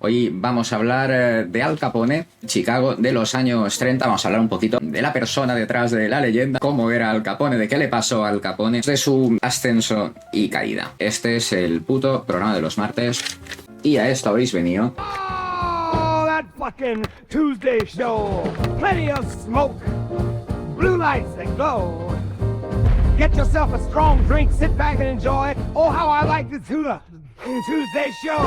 Hoy vamos a hablar de Al Capone, Chicago de los años 30. Vamos a hablar un poquito de la persona detrás de la leyenda, cómo era Al Capone, de qué le pasó a Al Capone, de su ascenso y caída. Este es el puto programa de los martes y a esto habéis venido. Oh, that fucking Tuesday show. Plenty of smoke, blue lights that glow. Get yourself a strong drink, sit back and enjoy. Oh, how I like the Tuesday show.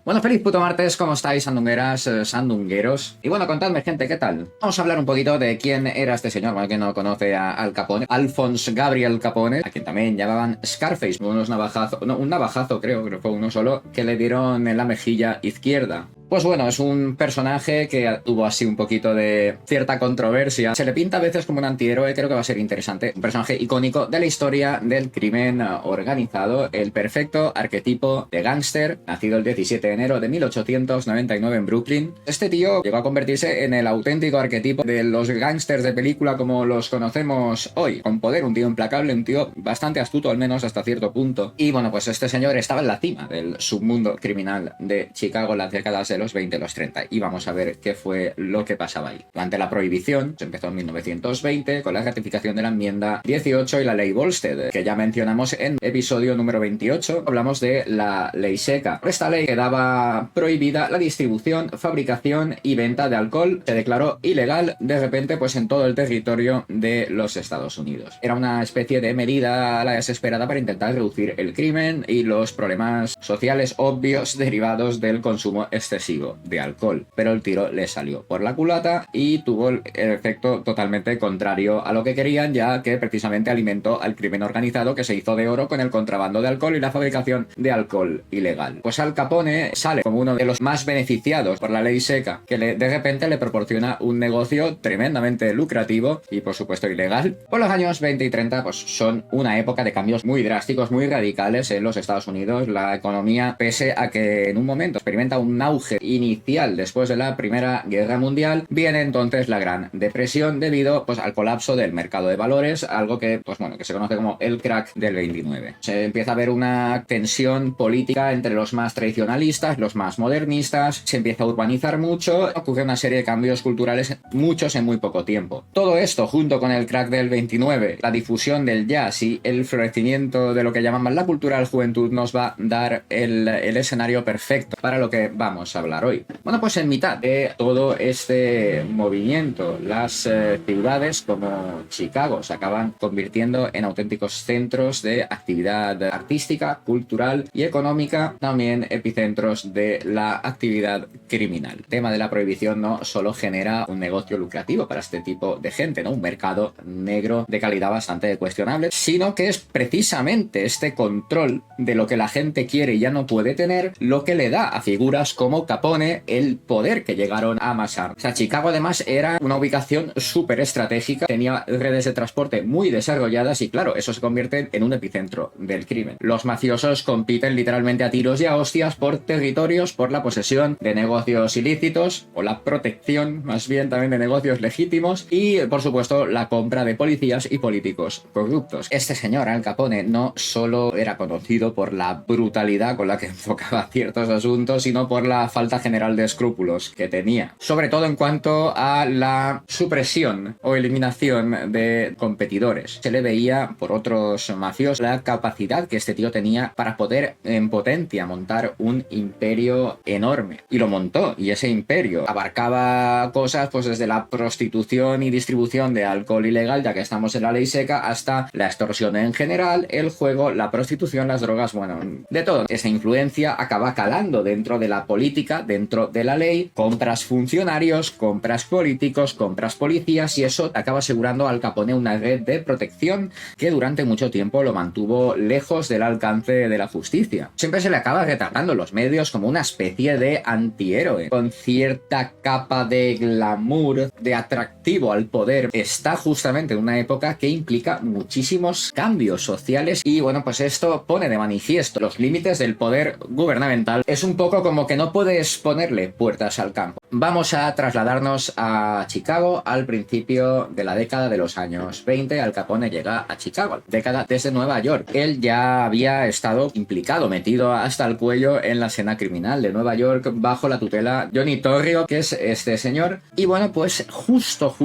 Bueno, feliz puto martes, ¿cómo estáis, sandungueras, sandungueros? Y bueno, contadme, gente, ¿qué tal? Vamos a hablar un poquito de quién era este señor, bueno, que no conoce a Al Capone. Alphonse Gabriel Capone, a quien también llamaban Scarface, un navajazo creo que fue uno solo, que le dieron en la mejilla izquierda. Pues bueno, es un personaje que tuvo así un poquito de cierta controversia. Se le pinta a veces como un antihéroe, creo que va a ser interesante. Un personaje icónico de la historia del crimen organizado, el perfecto arquetipo de gángster, nacido el 17 de enero de 1899 en Brooklyn. Este tío llegó a convertirse en el auténtico arquetipo de los gángsters de película como los conocemos hoy. Con poder, un tío implacable, un tío bastante astuto, al menos hasta cierto punto. Y bueno, pues este señor estaba en la cima del submundo criminal de Chicago en las décadas de los 20 y los 30, y vamos a ver qué fue lo que pasaba ahí. Durante la prohibición, se empezó en 1920 con la ratificación de la enmienda 18 y la ley Volstead, que ya mencionamos en episodio número 28, hablamos de la ley seca. Esta ley quedaba prohibida la distribución, fabricación y venta de alcohol, se declaró ilegal de repente pues en todo el territorio de los Estados Unidos. Era una especie de medida a la desesperada para intentar reducir el crimen y los problemas sociales obvios derivados del consumo excesivo de alcohol, pero el tiro le salió por la culata y tuvo el efecto totalmente contrario a lo que querían, ya que precisamente alimentó al crimen organizado que se hizo de oro con el contrabando de alcohol y la fabricación de alcohol ilegal. Pues Al Capone sale como uno de los más beneficiados por la ley seca, que de repente le proporciona un negocio tremendamente lucrativo y por supuesto ilegal. Por los años 20 y 30 pues son una época de cambios muy drásticos, muy radicales en los Estados Unidos. La economía, pese a que en un momento experimenta un auge inicial después de la Primera Guerra Mundial, viene entonces la Gran Depresión debido pues al colapso del mercado de valores, algo que pues bueno, que se conoce como el crack del 29. Se empieza a ver una tensión política entre los más tradicionalistas, los más modernistas, se empieza a urbanizar mucho, ocurre una serie de cambios culturales, muchos en muy poco tiempo. Todo esto junto con el crack del 29, la difusión del jazz y el florecimiento de lo que llaman la cultura de la juventud nos va a dar el escenario perfecto para lo que vamos a hablar hoy. Bueno, pues en mitad de todo este movimiento, las ciudades como Chicago se acaban convirtiendo en auténticos centros de actividad artística, cultural y económica, también epicentros de la actividad criminal. El tema de la prohibición no solo genera un negocio lucrativo para este tipo de gente, ¿no? Un mercado negro de calidad bastante cuestionable, sino que es precisamente este control de lo que la gente quiere y ya no puede tener lo que le da a figuras como Capone el poder que llegaron a amasar. O sea, Chicago además era una ubicación súper estratégica, tenía redes de transporte muy desarrolladas y claro, eso se convierte en un epicentro del crimen. Los mafiosos compiten literalmente a tiros y a hostias por territorios, por la posesión de negocios ilícitos o la protección más bien también de negocios legítimos y por supuesto la compra de policías y políticos corruptos. Este señor Al Capone no solo era conocido por la brutalidad con la que enfocaba ciertos asuntos, sino por la falta general de escrúpulos que tenía, sobre todo en cuanto a la supresión o eliminación de competidores. Se le veía por otros mafiosos la capacidad que este tío tenía para poder en potencia montar un imperio enorme, y lo montó, y ese imperio abarcaba cosas pues desde la prostitución y distribución de alcohol ilegal, ya que estamos en la ley seca, hasta la extorsión en general, el juego, la prostitución, las drogas, bueno, de todo. Esa influencia acaba calando dentro de la política implica dentro de la ley compras funcionarios, compras políticos, compras policías, y eso acaba asegurando a Al Capone una red de protección que durante mucho tiempo lo mantuvo lejos del alcance de la justicia. Siempre se le acaba retratando los medios como una especie de antihéroe, con cierta capa de glamour, de atractivo al poder. Está justamente en una época que implica muchísimos cambios sociales y bueno, pues esto pone de manifiesto los límites del poder gubernamental. Es un poco como que no puedes ponerle puertas al campo. Vamos a trasladarnos a Chicago al principio de la década de los años 20. Al Capone llega a Chicago, década desde Nueva York. Él ya había estado implicado, metido hasta el cuello en la escena criminal de Nueva York bajo la tutela Johnny Torrio, que es este señor. Y bueno, pues justo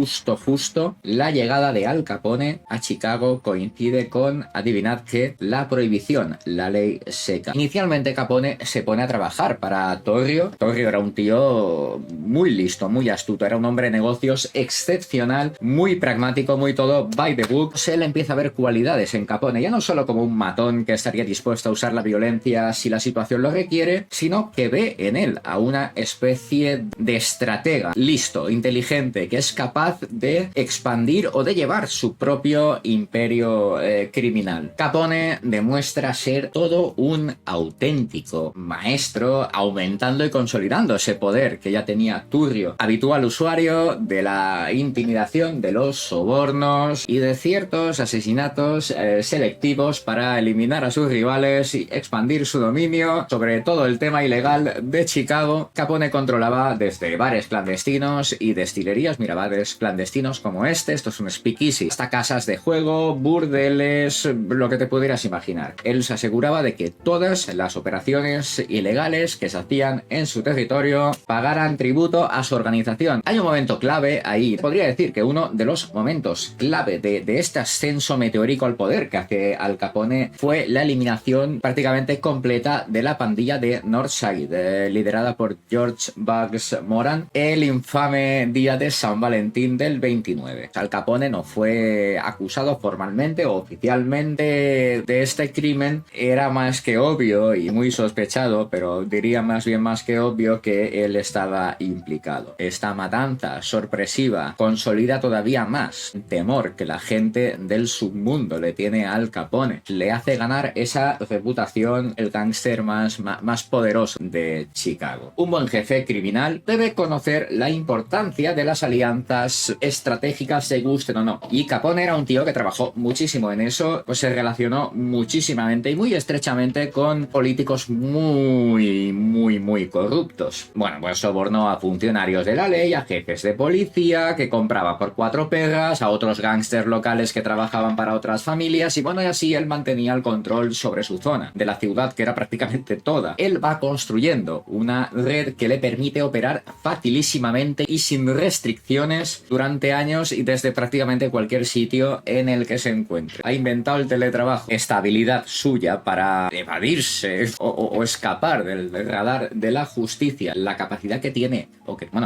la llegada de Al Capone a Chicago coincide con, adivinad qué, la prohibición, la ley seca. Inicialmente Capone se pone a trabajar para Torrio. Torrio era un tío muy listo, muy astuto, era un hombre de negocios excepcional, muy pragmático, muy todo by the book. Se le empieza a ver cualidades en Capone, ya no solo como un matón que estaría dispuesto a usar la violencia si la situación lo requiere, sino que ve en él a una especie de estratega, listo, inteligente, que es capaz de expandir o de llevar su propio imperio criminal. Capone demuestra ser todo un auténtico maestro, aumentando y consolidando ese poder que ya tenía Turrio, habitual usuario de la intimidación, de los sobornos y de ciertos asesinatos selectivos para eliminar a sus rivales y expandir su dominio sobre todo el tema ilegal de Chicago. Capone controlaba desde bares clandestinos y destilerías, mira, bares clandestinos como esto es un speakeasy, hasta casas de juego, burdeles, lo que te pudieras imaginar. Él se aseguraba de que todas las operaciones ilegales que se hacían en su territorio pagaran tributo a su organización. Hay un momento clave ahí, podría decir que uno de los momentos clave de este ascenso meteórico al poder que hace Al Capone fue la eliminación prácticamente completa de la pandilla de Northside, liderada por George Bugs Moran, el infame día de San Valentín del 29. Al Capone no fue acusado formalmente o oficialmente de este crimen. Era más que obvio y muy sospechado, pero diría más que obvio que él estaba implicado. Esta matanza sorpresiva consolida todavía más el temor que la gente del submundo le tiene a Al Capone. Le hace ganar esa reputación el gángster más poderoso de Chicago. Un buen jefe criminal debe conocer la importancia de las alianzas estratégicas, se gusten o no. Y Capone era un tío que trabajó muchísimo en eso, pues se relacionó muchísimamente y muy estrechamente con políticos muy corruptos. Bueno, pues sobornó a funcionarios de la ley, a jefes de policía, que compraba por 4 perras, a otros gángsters locales que trabajaban para otras familias, y bueno, y así él mantenía el control sobre su zona, de la ciudad que era prácticamente toda. Él va construyendo una red que le permite operar facilísimamente y sin restricciones durante años y desde prácticamente cualquier sitio en el que se encuentre. Ha inventado el teletrabajo, esta habilidad suya para evadirse o escapar del radar de la justicia, la capacidad que tiene,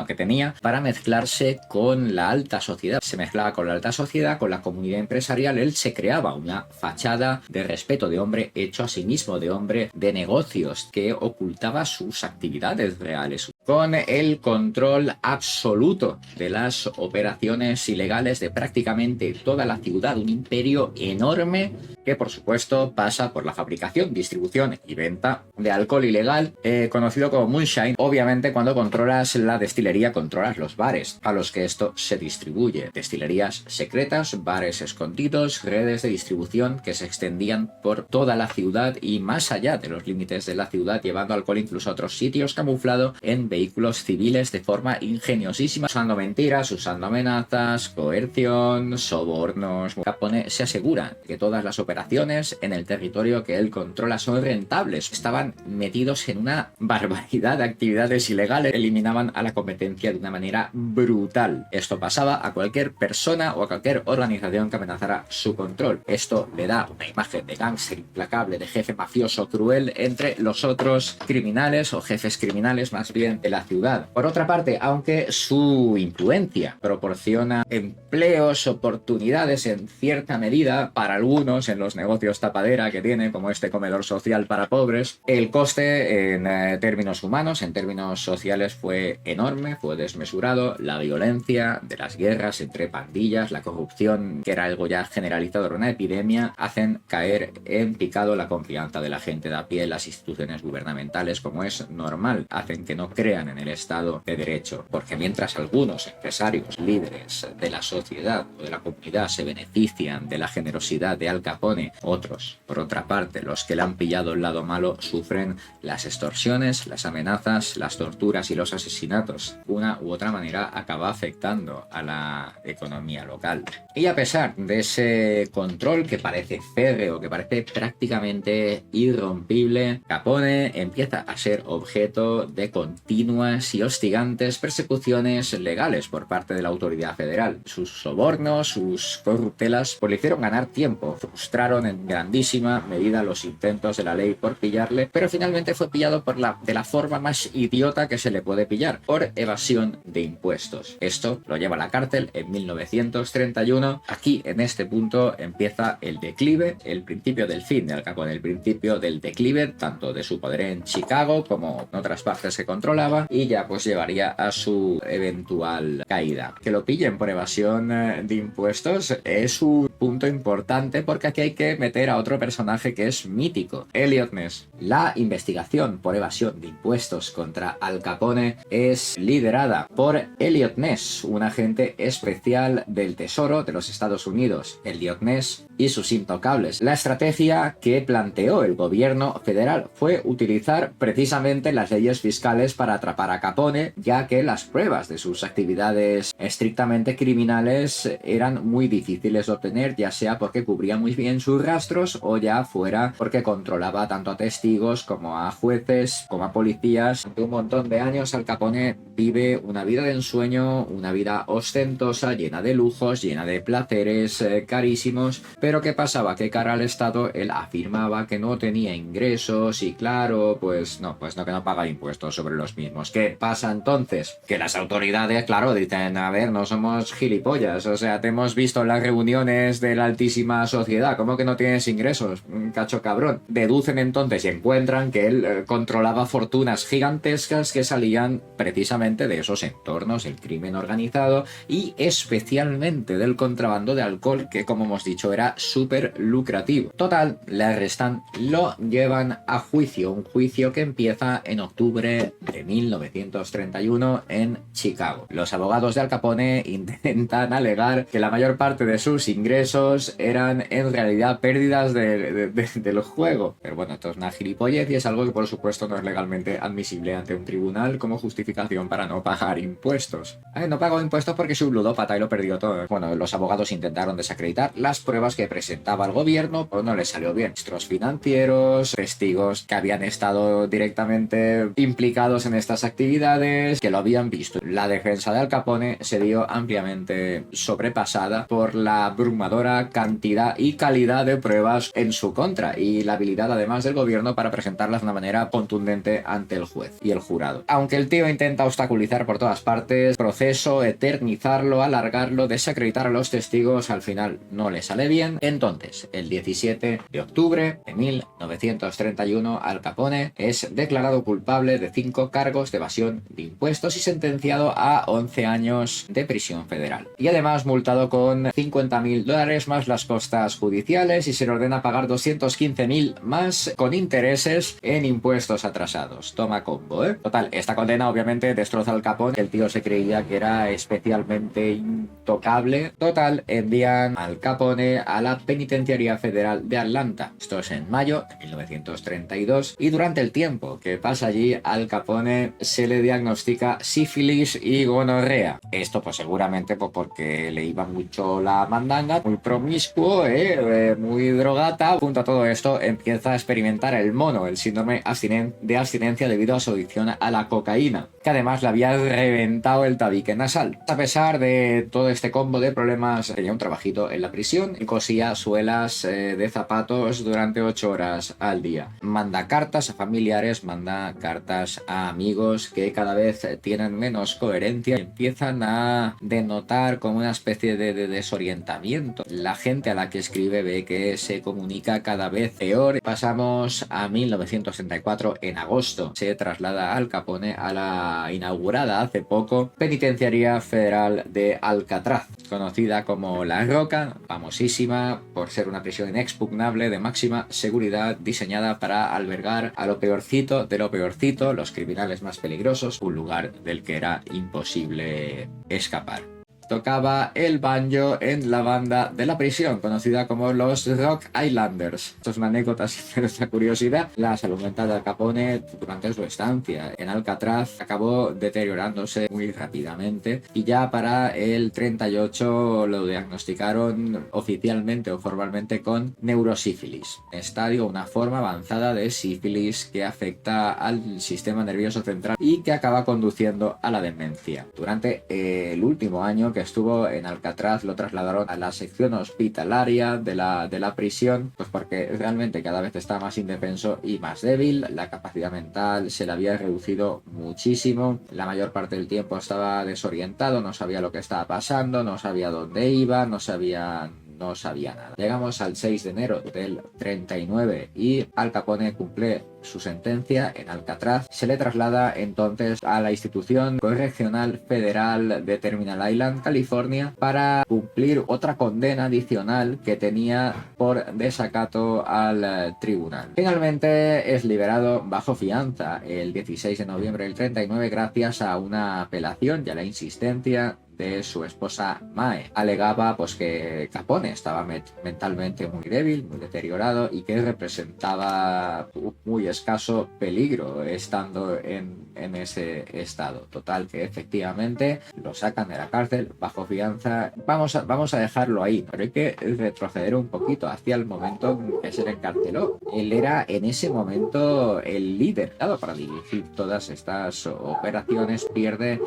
que tenía, para mezclarse con la alta sociedad. Se mezclaba con la alta sociedad, con la comunidad empresarial. Él se creaba una fachada de respeto, de hombre hecho a sí mismo, de hombre de negocios, que ocultaba sus actividades reales, con el control absoluto de las operaciones ilegales de prácticamente toda la ciudad. Un imperio enorme que, por supuesto, pasa por la fabricación, distribución y venta de alcohol ilegal, conocido como moonshine. Obviamente, cuando controlas la destilería, controlas los bares a los que esto se distribuye. Destilerías secretas, bares escondidos, redes de distribución que se extendían por toda la ciudad y más allá de los límites de la ciudad, llevando alcohol incluso a otros sitios, camuflado en vehículos civiles de forma ingeniosísima, usando mentiras, usando amenazas, coerción, sobornos. Capone se asegura que todas las operaciones en el territorio que él controla son rentables. Estaban metidos en una barbaridad de actividades ilegales, eliminaban a la competencia de una manera brutal. Esto pasaba a cualquier persona o a cualquier organización que amenazara su control. Esto le da una imagen de gángster implacable, de jefe mafioso cruel entre los otros criminales o jefes criminales más bien de la ciudad. Por otra parte, aunque su influencia proporciona empleos, oportunidades en cierta medida para algunos en los negocios tapadera que tiene, como este comedor social para pobres, el coste en términos humanos, en términos sociales, fue enorme, fue desmesurado. La violencia de las guerras entre pandillas, la corrupción, que era algo ya generalizado, era una epidemia, hacen caer en picado la confianza de la gente de a pie en las instituciones gubernamentales, como es normal, hacen que no crean en el Estado de Derecho, porque mientras algunos empresarios líderes de la sociedad o de la comunidad se benefician de la generosidad de Al Capone, otros, por otra parte, los que le han pillado el lado malo, sufren las extorsiones, las amenazas, las torturas y los asesinatos. Una u otra manera acaba afectando a la economía local. Y a pesar de ese control que parece férreo, que parece prácticamente irrompible, Capone empieza a ser objeto de continuas y hostigantes persecuciones legales por parte de la autoridad federal. Sus sobornos, sus corruptelas, pues le hicieron ganar tiempo, frustraron en grandísima medida los intentos de la ley por pillarle, pero finalmente fue pillado de la forma más idiota que se le puede pillar, por evasión de impuestos. Esto lo lleva a la cárcel en 1931. Aquí, en este punto, empieza el declive, el principio del fin de Al Capone, el principio del declive tanto de su poder en Chicago como en otras partes que controlaba, y ya pues llevaría a su eventual caída. Que lo pillen por evasión de impuestos es un punto importante, porque aquí hay que meter a otro personaje que es mítico, Eliot Ness. La investigación por evasión de impuestos contra Al Capone es liderada por Eliot Ness, un agente especial del Tesoro de los Estados Unidos. Eliot Ness y sus intocables. La estrategia que planteó el gobierno federal fue utilizar precisamente las leyes fiscales para atrapar a Capone, ya que las pruebas de sus actividades estrictamente criminales eran muy difíciles de obtener, ya sea porque cubría muy bien sus rastros o ya fuera porque controlaba tanto a testigos como a jueces, como a policías. Durante un montón de años Al Capone vive una vida de ensueño, una vida ostentosa, llena de lujos, llena de placeres carísimos. Pero ¿qué pasaba? Que cara al Estado él afirmaba que no tenía ingresos y claro, pues no, que no paga impuestos sobre los mismos. ¿Qué pasa entonces? Que las autoridades, claro, dicen, a ver, no somos gilipollas, o sea, te hemos visto en las reuniones de la altísima sociedad, ¿cómo que no tienes ingresos? Cacho cabrón. Deducen entonces y encuentran que él controlaba fortunas gigantescas que salían precisamente de esos entornos, el crimen organizado y especialmente del contrabando de alcohol, que como hemos dicho era súper lucrativo. Total, le arrestan, lo llevan a juicio, un juicio que empieza en octubre de 1931 en Chicago. Los abogados de Al Capone intentan alegar que la mayor parte de sus ingresos eran en realidad pérdidas del juego. Pero bueno, esto es una gilipollez y es algo que por supuesto no es legalmente admisible ante un tribunal como justificación para no pagar impuestos. No pagó impuestos porque su ludópata y lo perdió todo. Bueno, los abogados intentaron desacreditar las pruebas que presentaba el gobierno, pero no les salió bien. Registros financieros, testigos que habían estado directamente implicados en estas actividades, que lo habían visto. La defensa de Al Capone se vio ampliamente sobrepasada por la abrumadora cantidad y calidad de pruebas en su contra y la habilidad además del gobierno para presentarlas de una manera contundente ante el juez y el jurado. Aunque el tío intenta obstaculizar por todas partes, proceso, eternizarlo, alargarlo, desacreditar a los testigos, al final no le sale bien. Entonces, el 17 de octubre de 1931, Al Capone es declarado culpable de 5 cargos de evasión de impuestos y sentenciado a 11 años de prisión federal. Y además multado con $50.000 más las costas judiciales y se le ordena pagar 215.000 más con intereses en impuestos atrasados. Toma combo, ¿eh? Total, esta condena obviamente destroza Al Capone. El tío se creía que era especialmente intocable. Total, envían Al Capone a la Penitenciaría Federal de Atlanta. Esto es en mayo de 1932 y durante el tiempo que pasa allí, Al Capone se le diagnostica sífilis y gonorrea. Esto pues seguramente pues, porque le iba mucho la mandanga, muy promiscuo, muy drogata. Junto a todo esto empieza a experimentar el mono, el síndrome de abstinencia debido a su adicción a la cocaína, que además le había reventado el tabique nasal. A pesar de todo este combo de problemas, tenía un trabajito en la prisión y cosía suelas de zapatos durante 8 horas al día. Manda cartas a familiares, manda cartas a amigos códigos que cada vez tienen menos coherencia y empiezan a denotar como una especie de desorientamiento. La gente a la que escribe ve que se comunica cada vez peor. Pasamos a 1964, en agosto. Se traslada Al Capone a la inaugurada hace poco Penitenciaría Federal de Alcatraz, conocida como La Roca, famosísima por ser una prisión inexpugnable de máxima seguridad diseñada para albergar a lo peorcito de lo peorcito, los criminales más peligrosos, un lugar del que era imposible escapar. Tocaba el banjo en la banda de la prisión, conocida como los Rock Islanders. Esto es una anécdota sin nuestra curiosidad. La salud mental de Al Capone durante su estancia en Alcatraz acabó deteriorándose muy rápidamente y ya para el 38 lo diagnosticaron oficialmente o formalmente con neurosífilis, estadio, una forma avanzada de sífilis que afecta al sistema nervioso central y que acaba conduciendo a la demencia. Durante el último año que estuvo en Alcatraz lo trasladaron a la sección hospitalaria de la prisión, pues porque realmente cada vez está más indefenso y más débil, la capacidad mental se le había reducido muchísimo, la mayor parte del tiempo estaba desorientado, no sabía lo que estaba pasando, no sabía dónde iba, no sabía nada. Llegamos al 6 de enero del 39 y Al Capone cumple su sentencia en Alcatraz. Se le traslada entonces a la institución correccional federal de Terminal Island, California, para cumplir otra condena adicional que tenía por desacato al tribunal. Finalmente es liberado bajo fianza el 16 de noviembre del 39 gracias a una apelación y a la insistencia de su esposa Mae. Alegaba pues que Capone estaba mentalmente muy débil, muy deteriorado y que representaba muy escaso peligro estando en ese estado. Total, que efectivamente lo sacan de la cárcel bajo fianza. Vamos a dejarlo ahí, pero hay que retroceder un poquito hacia el momento en que se le encarceló. Él era en ese momento el líder para dirigir todas estas operaciones, pierde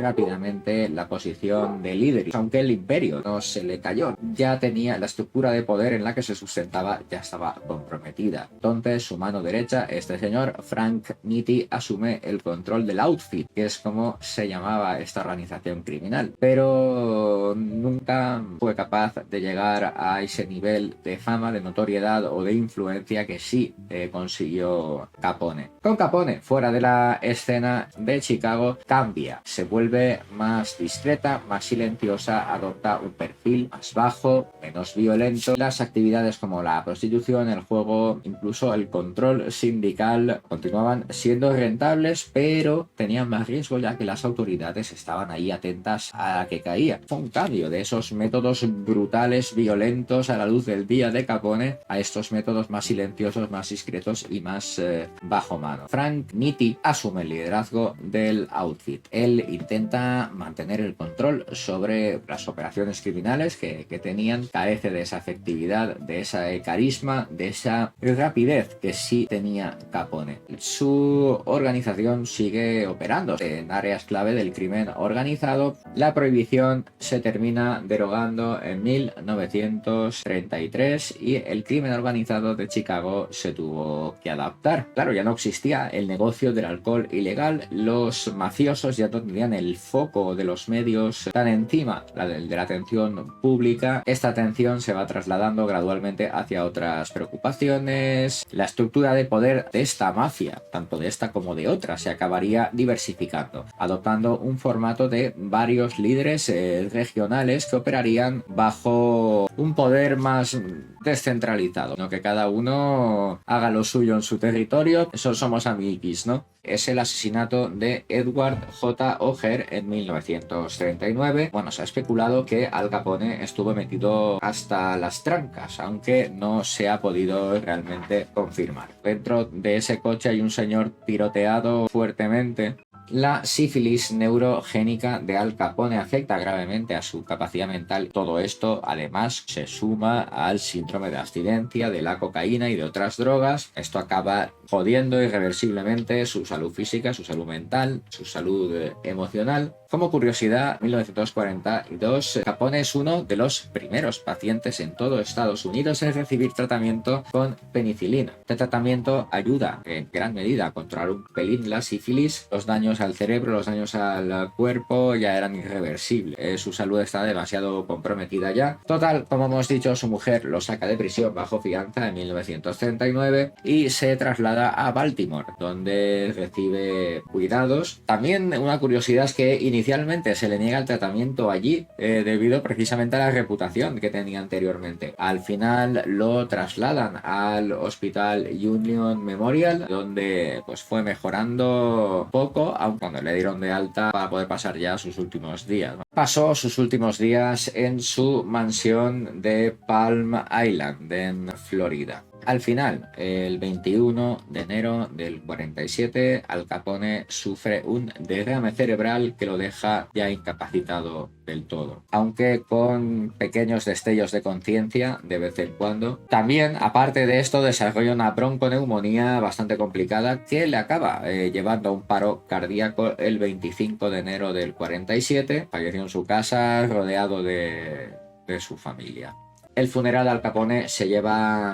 rápidamente la posición de líder, aunque el imperio no se le cayó, ya tenía la estructura de poder en la que se sustentaba, ya estaba comprometida. Entonces su mano derecha, este señor Frank Nitti, asume el control del Outfit, que es como se llamaba esta organización criminal, pero nunca fue capaz de llegar a ese nivel de fama, de notoriedad o de influencia que sí consiguió Capone. Con Capone fuera de la escena de Chicago cambia, se vuelve más discreta, más silenciosa, adopta un perfil más bajo, menos violento. Las actividades como la prostitución, el juego, incluso el control sindical continuaban siendo rentables, pero tenían más riesgo ya que las autoridades estaban ahí atentas a la que caía. Fue un cambio de esos métodos brutales, violentos a la luz del día de Capone a estos métodos más silenciosos, más discretos y más bajo mano. Frank Nitti asume el liderazgo del Outfit. Él intenta mantener el control sobre las operaciones criminales que tenían, carece de esa efectividad, de ese carisma, de esa rapidez que sí tenía Capone. Su organización sigue operando en áreas clave del crimen organizado. La prohibición se termina derogando en 1933 y el crimen organizado de Chicago se tuvo que adaptar. Claro, ya no existía el negocio del alcohol ilegal, los mafiosos ya no tenían el foco de los medios tan encima de la atención pública. Esta atención se va trasladando gradualmente hacia otras preocupaciones. La estructura de poder de esta mafia, tanto de esta como de otra, se acabaría diversificando, adoptando un formato de varios líderes regionales que operarían bajo un poder más descentralizado, no que cada uno haga lo suyo en su territorio. Eso somos amiguis, ¿no? Es el asesinato de Edward J. Oger en 1939. Bueno, se ha especulado que Al Capone estuvo metido hasta las trancas, aunque no se ha podido realmente confirmar. Dentro de ese coche hay un señor tiroteado fuertemente. La sífilis neurogénica de Al Capone afecta gravemente a su capacidad mental. Todo esto, además, se suma al síndrome de abstinencia de la cocaína y de otras drogas. Esto acaba jodiendo irreversiblemente su salud física, su salud mental, su salud emocional. Como curiosidad, en 1942, Capone es uno de los primeros pacientes en todo Estados Unidos en recibir tratamiento con penicilina. Este tratamiento ayuda en gran medida a controlar un pelín la sífilis. Los daños al cerebro, los daños al cuerpo ya eran irreversibles. Su salud está demasiado comprometida ya. Total, como hemos dicho, su mujer lo saca de prisión bajo fianza en 1939 y se traslada a Baltimore, donde recibe cuidados. También una curiosidad es que inicialmente se le niega el tratamiento allí debido precisamente a la reputación que tenía anteriormente. Al final lo trasladan al Hospital Union Memorial, donde pues fue mejorando poco, aun cuando le dieron de alta para poder pasar ya sus últimos días. Pasó sus últimos días en su mansión de Palm Island, en Florida. Al final, el 21 de enero del 47, Al Capone sufre un derrame cerebral que lo deja ya incapacitado del todo, aunque con pequeños destellos de conciencia de vez en cuando. También, aparte de esto, desarrolla una bronconeumonía bastante complicada que le acaba llevando a un paro cardíaco el 25 de enero del 47. Falleció en su casa rodeado de su familia. El funeral de Al Capone se lleva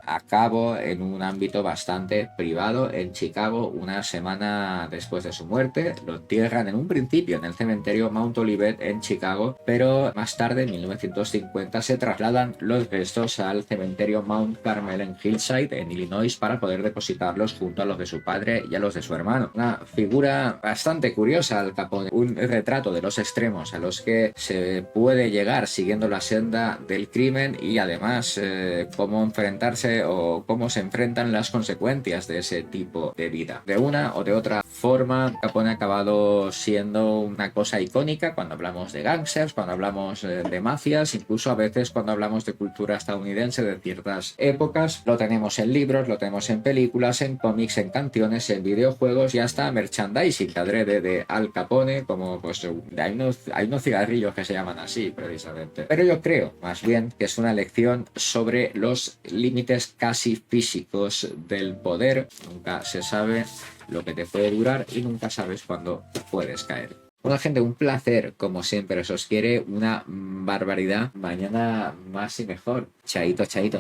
a cabo en un ámbito bastante privado en Chicago una semana después de su muerte. Lo entierran en un principio en el cementerio Mount Olivet en Chicago, pero más tarde, en 1950, se trasladan los restos al cementerio Mount Carmel en Hillside, en Illinois, para poder depositarlos junto a los de su padre y a los de su hermano. Una figura bastante curiosa, Al Capone, un retrato de los extremos a los que se puede llegar siguiendo la senda del crimen y además cómo enfrentarse o cómo se enfrentan las consecuencias de ese tipo de vida. De una o de otra forma, Capone ha acabado siendo una cosa icónica cuando hablamos de gángsters, cuando hablamos de mafias, incluso a veces cuando hablamos de cultura estadounidense de ciertas épocas. Lo tenemos en libros, lo tenemos en películas, en cómics, en canciones, en videojuegos y hasta merchandising adrede de Al Capone, como pues hay unos cigarrillos que se llaman así precisamente. Pero yo creo más bien que es una lección sobre los límites casi físicos del poder. Nunca se sabe lo que te puede durar y nunca sabes cuándo puedes caer. Bueno, gente, un placer, como siempre. Os quiere una barbaridad. Mañana más y mejor. Chaito, chaito.